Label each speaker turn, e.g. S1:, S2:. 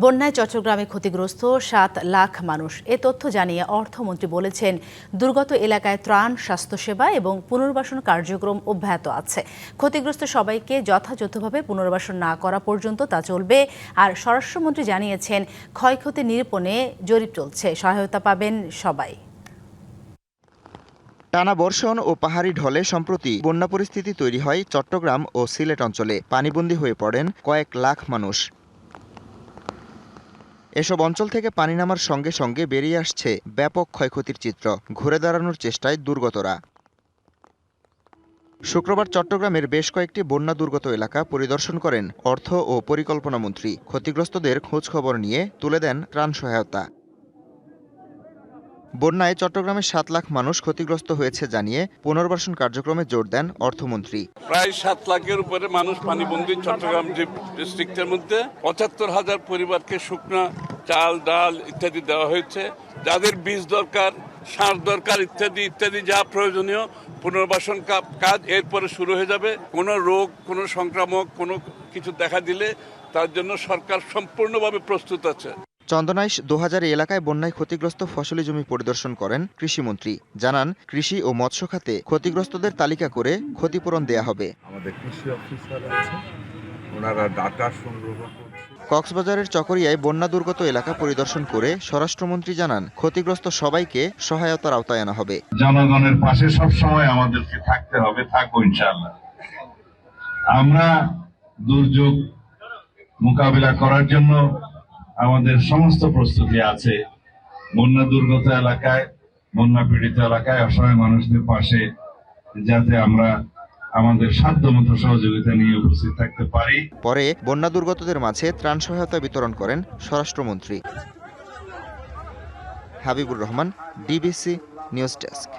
S1: বন্যায় চট্টগ্রামে ক্ষতিগ্রস্ত ৭ লাখ মানুষ। এ তথ্য জানিয়ে অর্থমন্ত্রী বলেছেন, দুর্গত এলাকায় ত্রাণ, স্বাস্থ্যসেবা এবং পুনর্বাসন কার্যক্রম অব্যাহত আছে। ক্ষতিগ্রস্ত সবাইকে যথাযথভাবে পুনর্বাসন না করা পর্যন্ত তা চলবে। আর স্বরাষ্ট্রমন্ত্রী জানিয়েছেন, ক্ষয়ক্ষতি নিরূপণে জরিপ চলছে, সহায়তা পাবেন সবাই।
S2: টানা বর্ষণ ও পাহাড়ি ঢলে সম্প্রতি বন্যা পরিস্থিতি তৈরি হয় চট্টগ্রাম ও সিলেট অঞ্চলে। পানিবন্দী হয়ে পড়েন কয়েক লাখ মানুষ। এসব অঞ্চল থেকে পানি নামার সঙ্গে সঙ্গে বেরিয়ে আসছে ব্যাপক ক্ষয়ক্ষতির চিত্র। ঘুরে দাঁড়ানোর চেষ্টায় দুর্গতরা। শুক্রবার চট্টগ্রামের বেশ কয়েকটি বন্যা দুর্গত এলাকা পরিদর্শন করেন অর্থ ও পরিকল্পনা মন্ত্রী। ক্ষতিগ্রস্তদের খোঁজখবর নিয়ে তুলে দেন ত্রাণ সহায়তা। বন্যায় চট্টগ্রামের ৭ লাখ মানুষ ক্ষতিগ্রস্ত হয়েছে জানিয়ে পুনর্বাসন কার্যক্রমে জোর দেন অর্থমন্ত্রী।
S3: প্রায় ৭ লাখের উপরে মানুষ পানিবন্দী চট্টগ্রাম ডিস্ট্রিক্টের মধ্যে ৭৫,০০০ পরিবারকে শুকনা চাল, ডাল ইত্যাদি দেওয়া হয়েছে। যাদের বীজ দরকার, সার দরকার ইত্যাদি ইত্যাদি যা প্রয়োজনীয় পুনর্বাসন কাজ এরপরে শুরু হয়ে যাবে। কোনো রোগ, কোনো সংক্রামক কোনো কিছু দেখা দিলে তার জন্য সরকার সম্পূর্ণভাবে প্রস্তুত আছে।
S2: চন্দনাইশ ২০০০ এলাকায় বন্যায় ক্ষতিগ্রস্ত ফসলি জমি পরিদর্শন করেন কৃষিমন্ত্রী। জানান, কৃষি ও মৎস্য খাতে ক্ষতিগ্রস্তদের তালিকা করে ক্ষতিপূরণ দেয়া হবে।
S4: আমাদের কৃষি অফিসার আছে, ওনারা ডাটা সংগ্রহ করছে।
S2: কক্সবাজারের চকরিয়ায় বন্যা দুর্গত এলাকা পরিদর্শন করে স্বরাষ্ট্রমন্ত্রী জানান, ক্ষতিগ্রস্ত সবাইকে সহায়তার আওতায় আনা হবে।
S4: জনগণের পাশে সব সময় আমাদেরকে থাকতে হবে, থাকবো ইনশাআল্লাহ। আমরা দুর্যোগ মোকাবিলা করার জন্য আমাদের সমস্ত প্রস্তুতি আছে। বন্যা দুর্গত এলাকায়, বন্যা পীড়িত এলাকায় অসহায় মানুষদের পাশে যাতে আমরা আমাদের সাধ্যমতো সহযোগিতা নিয়ে উপস্থিত থাকতে পারি।
S2: পরে বন্যা দুর্গতদের মাঝে ত্রাণ সহায়তা বিতরণ করেন স্বরাষ্ট্রমন্ত্রী। Habibur Rahman, DBC news desk.